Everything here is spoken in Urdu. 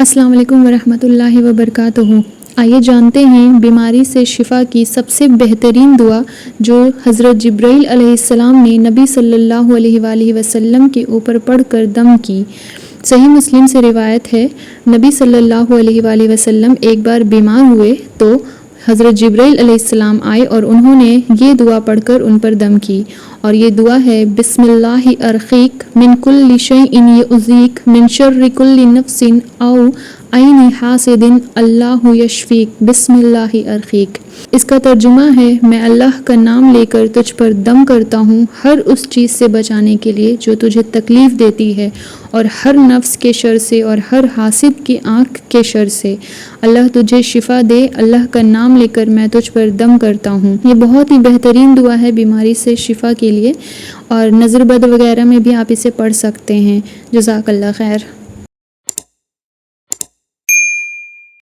السلام علیکم ورحمۃ اللہ وبرکاتہ۔ آئیے جانتے ہیں بیماری سے شفا کی سب سے بہترین دعا جو حضرت جبرائیل علیہ السلام نے نبی صلی اللہ علیہ وآلہ وسلم کے اوپر پڑھ کر دم کی۔ صحیح مسلم سے روایت ہے، نبی صلی اللہ علیہ وآلہ وسلم ایک بار بیمار ہوئے تو حضرت جبرائیل علیہ السلام آئے اور انہوں نے یہ دعا پڑھ کر ان پر دم کی، اور یہ دعا ہے بسم اللہ ارقیک من کل شیء یؤذیک من شر کل نفس او عین حاسد اللہ یشفیک بسم اللہ ارقیک۔ اس کا ترجمہ ہے، میں اللہ کا نام لے کر تجھ پر دم کرتا ہوں ہر اس چیز سے بچانے کے لیے جو تجھے تکلیف دیتی ہے، اور ہر نفس کے شر سے اور ہر حاسد کی آنکھ کے شر سے۔ اللہ تجھے شفا دے، اللہ کا نام لے کر میں تجھ پر دم کرتا ہوں۔ یہ بہت ہی بہترین دعا ہے بیماری سے شفا کے لیے، اور نظر بد وغیرہ میں بھی آپ اسے پڑھ سکتے ہیں۔ جزاک اللہ خیر۔